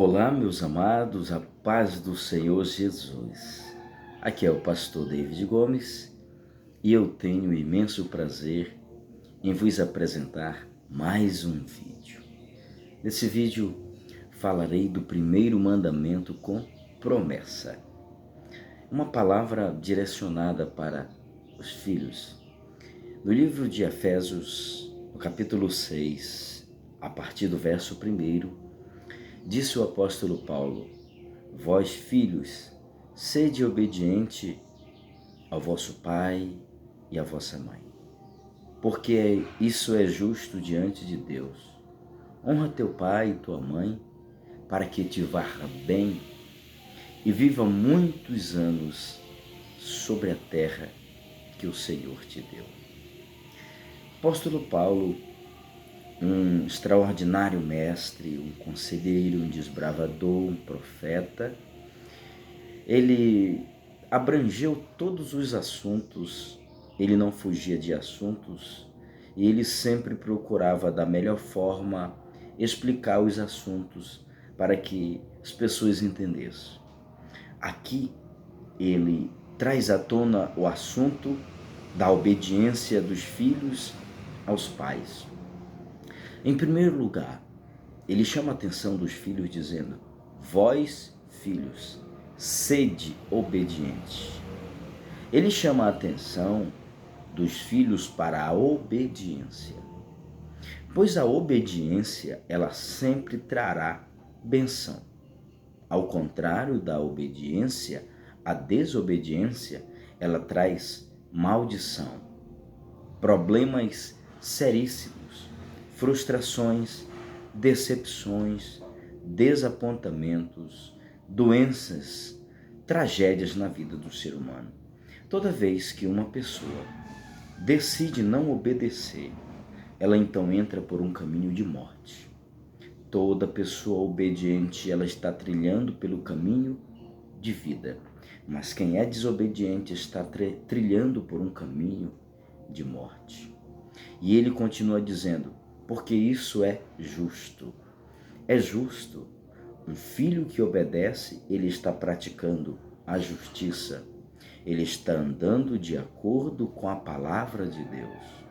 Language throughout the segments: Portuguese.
Olá, meus amados, a paz do Senhor Jesus. Aqui é o pastor David Gomes e eu tenho o imenso prazer em vos apresentar mais um vídeo. Nesse vídeo falarei do primeiro mandamento com promessa. Uma palavra direcionada para os filhos. No livro de Efésios, no capítulo 6, a partir do verso 1, disse o apóstolo Paulo: Vós, filhos, sede obediente ao vosso pai e à vossa mãe, porque isso é justo diante de Deus. Honra teu pai e tua mãe, para que te vá bem e viva muitos anos sobre a terra que o Senhor te deu. Apóstolo Paulo, um extraordinário mestre, um conselheiro, um desbravador, um profeta, ele abrangeu todos os assuntos, ele não fugia de assuntos e ele sempre procurava da melhor forma explicar os assuntos para que as pessoas entendessem. Aqui ele traz à tona o assunto da obediência dos filhos aos pais. Em primeiro lugar, ele chama a atenção dos filhos dizendo: Vós, filhos, sede obedientes. Ele chama a atenção dos filhos para a obediência, pois a obediência ela sempre trará bênção. Ao contrário da obediência, a desobediência ela traz maldição, problemas seríssimos, frustrações, decepções, desapontamentos, doenças, tragédias na vida do ser humano. Toda vez que uma pessoa decide não obedecer, ela então entra por um caminho de morte. Toda pessoa obediente, ela está trilhando pelo caminho de vida, mas quem é desobediente está trilhando por um caminho de morte. E ele continua dizendo: porque isso é justo. É justo. Um filho que obedece, ele está praticando a justiça. Ele está andando de acordo com a palavra de Deus.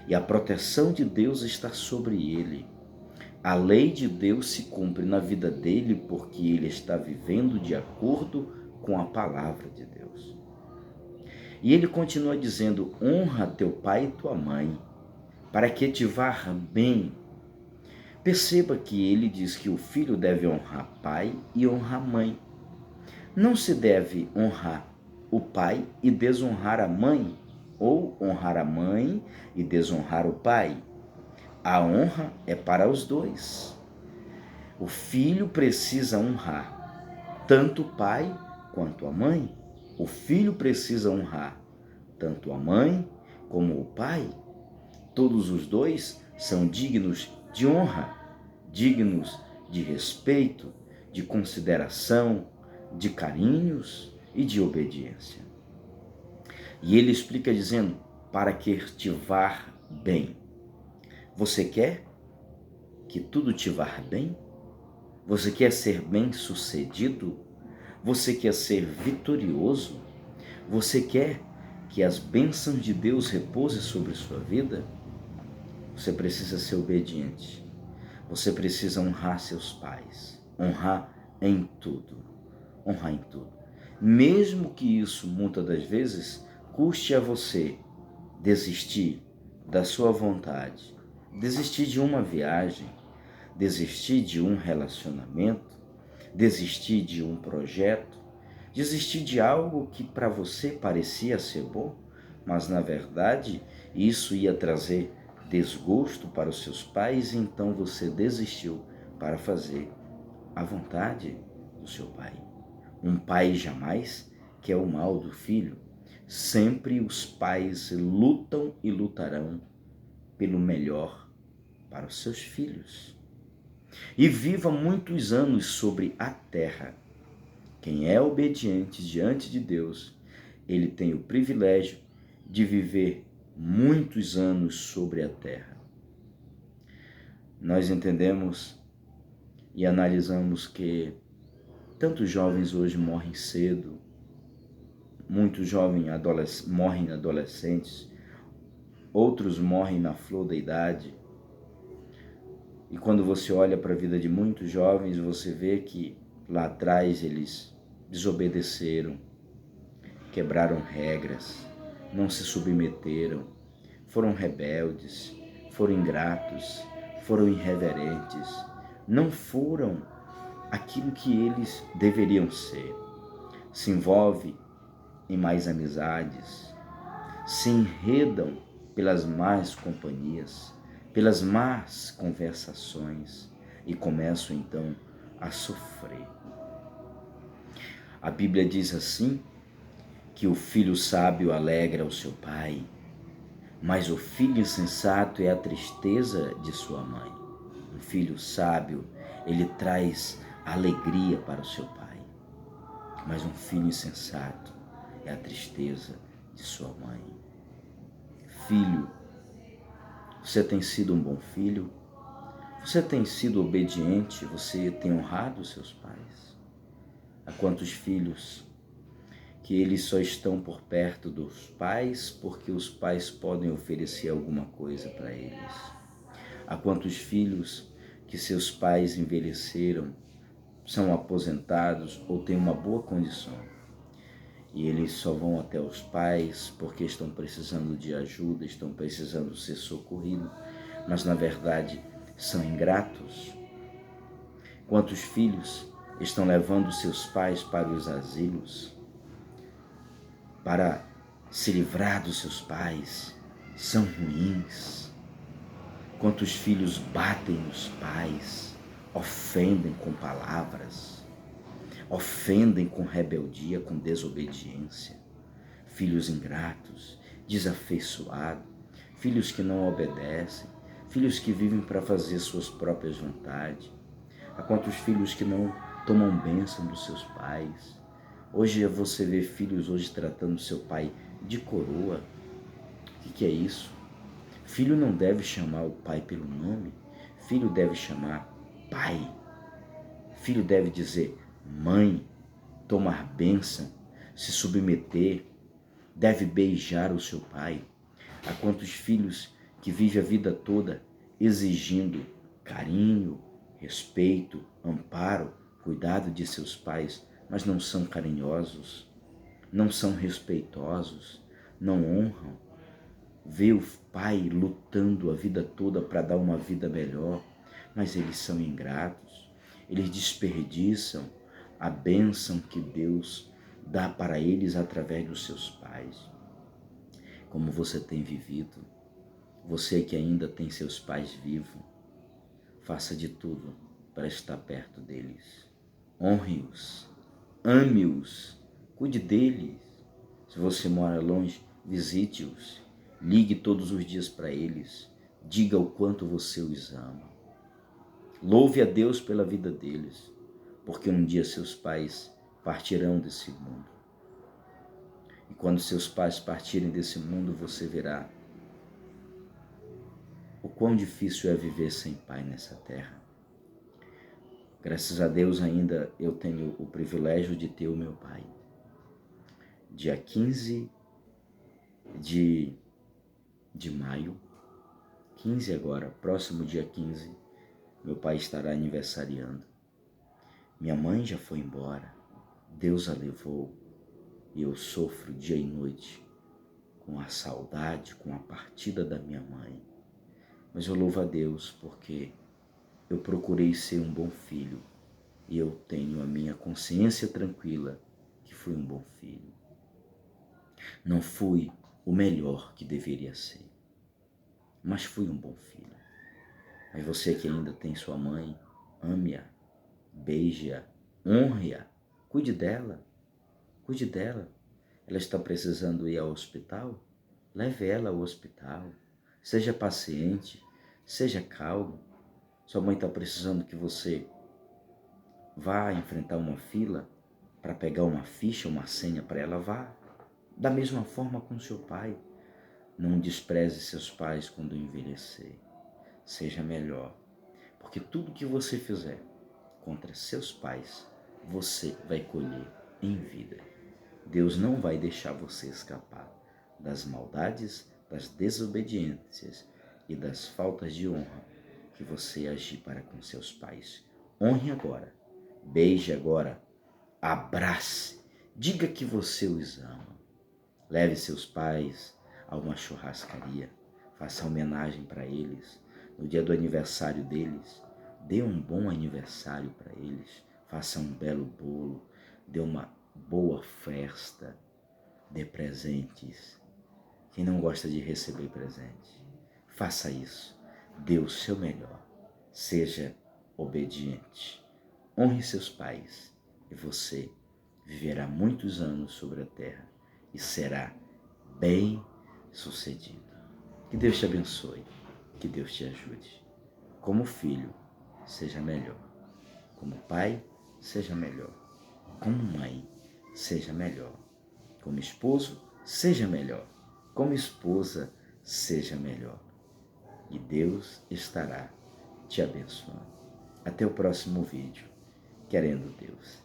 E a proteção de Deus está sobre ele. A lei de Deus se cumpre na vida dele porque ele está vivendo de acordo com a palavra de Deus. E ele continua dizendo: honra teu pai e tua mãe, para que te vá bem. Perceba que ele diz que o filho deve honrar pai e honrar mãe. Não se deve honrar o pai e desonrar a mãe, ou honrar a mãe e desonrar o pai. A honra é para os dois. O filho precisa honrar tanto o pai quanto a mãe. O filho precisa honrar tanto a mãe como o pai. Todos os dois são dignos de honra, dignos de respeito, de consideração, de carinhos e de obediência. E ele explica dizendo: para que te vá bem. Você quer que tudo te vá bem? Você quer ser bem-sucedido? Você quer ser vitorioso? Você quer que as bênçãos de Deus repousem sobre sua vida? Você precisa ser obediente. Você precisa honrar seus pais. Honrar em tudo. Honrar em tudo. Mesmo que isso, muitas das vezes, custe a você desistir da sua vontade, desistir de uma viagem, desistir de um relacionamento, desistir de um projeto, desistir de algo que para você parecia ser bom, mas na verdade isso ia trazer desgosto para os seus pais, e então você desistiu para fazer a vontade do seu pai. Um pai jamais quer o mal do filho. Sempre os pais lutam e lutarão pelo melhor para os seus filhos. E viva muitos anos sobre a terra. Quem é obediente diante de Deus, ele tem o privilégio de viver muitos anos sobre a terra. Nós entendemos e analisamos que tantos jovens hoje morrem cedo, muitos jovens morrem adolescentes, outros morrem na flor da idade. E quando você olha para a vida de muitos jovens, você vê que lá atrás eles desobedeceram, quebraram regras, não se submeteram, foram rebeldes, foram ingratos, foram irreverentes, não foram aquilo que eles deveriam ser. Se envolve em mais amizades, se enredam pelas más companhias, pelas más conversações e começam então a sofrer. A Bíblia diz assim, que o filho sábio alegra o seu pai, mas o filho insensato é a tristeza de sua mãe. Um filho sábio, ele traz alegria para o seu pai, mas um filho insensato é a tristeza de sua mãe. Filho, você tem sido um bom filho? Você tem sido obediente? Você tem honrado os seus pais? Há quantos filhos que eles só estão por perto dos pais porque os pais podem oferecer alguma coisa para eles? Há quantos filhos que seus pais envelheceram, são aposentados ou têm uma boa condição e eles só vão até os pais porque estão precisando de ajuda, estão precisando ser socorridos, mas na verdade são ingratos? Quantos filhos estão levando seus pais para os asilos para se livrar dos seus pais? São ruins. Quantos filhos batem nos pais, ofendem com palavras, ofendem com rebeldia, com desobediência? Filhos ingratos, desafeiçoados, filhos que não obedecem, filhos que vivem para fazer suas próprias vontades. Há quantos filhos que não tomam bênção dos seus pais? Hoje você vê filhos hoje tratando seu pai de coroa. O que é isso? Filho não deve chamar o pai pelo nome. Filho deve chamar pai. Filho deve dizer mãe, tomar bênção, se submeter, deve beijar o seu pai. Há quantos filhos que vivem a vida toda exigindo carinho, respeito, amparo, cuidado de seus pais, mas não são carinhosos, não são respeitosos, não honram. Vê o pai lutando a vida toda para dar uma vida melhor, mas eles são ingratos, eles desperdiçam a bênção que Deus dá para eles através dos seus pais. Como você tem vivido? Você que ainda tem seus pais vivos, faça de tudo para estar perto deles. Honre-os, ame-os, cuide deles. Se você mora longe, visite-os, ligue todos os dias para eles, diga o quanto você os ama. Louve a Deus pela vida deles, porque um dia seus pais partirão desse mundo. E quando seus pais partirem desse mundo, você verá o quão difícil é viver sem pai nessa terra. Graças a Deus ainda eu tenho o privilégio de ter o meu pai. Dia 15 de maio, 15 agora, próximo dia 15, meu pai estará aniversariando. Minha mãe já foi embora, Deus a levou e eu sofro dia e noite com a saudade, com a partida da minha mãe. Mas eu louvo a Deus porque eu procurei ser um bom filho e eu tenho a minha consciência tranquila que fui um bom filho. Não fui o melhor que deveria ser, mas fui um bom filho. Mas você que ainda tem sua mãe, ame-a, beije-a, honre-a, cuide dela, cuide dela. Ela está precisando ir ao hospital? Leve ela ao hospital. Seja paciente, seja calmo. Sua mãe está precisando que você vá enfrentar uma fila para pegar uma ficha, uma senha para ela, vá. Da mesma forma com seu pai. Não despreze seus pais quando envelhecer. Seja melhor. Porque tudo que você fizer, contra seus pais, você vai colher em vida. Deus não vai deixar você escapar das maldades, das desobediências e das faltas de honra que você agir para com seus pais. Honre agora, beije agora, abrace, diga que você os ama. Leve seus pais a uma churrascaria, faça homenagem para eles. No dia do aniversário deles, dê um bom aniversário para eles, faça um belo bolo, dê uma boa festa, dê presentes. Quem não gosta de receber presente, faça isso. Dê o seu melhor. Seja obediente. Honre seus pais e você viverá muitos anos sobre a terra e será bem-sucedido. Que Deus te abençoe. Que Deus te ajude. Como filho, seja melhor. Como pai, seja melhor. Como mãe, seja melhor. Como esposo, seja melhor. Como esposa, seja melhor. E Deus estará te abençoando. Até o próximo vídeo, querendo Deus.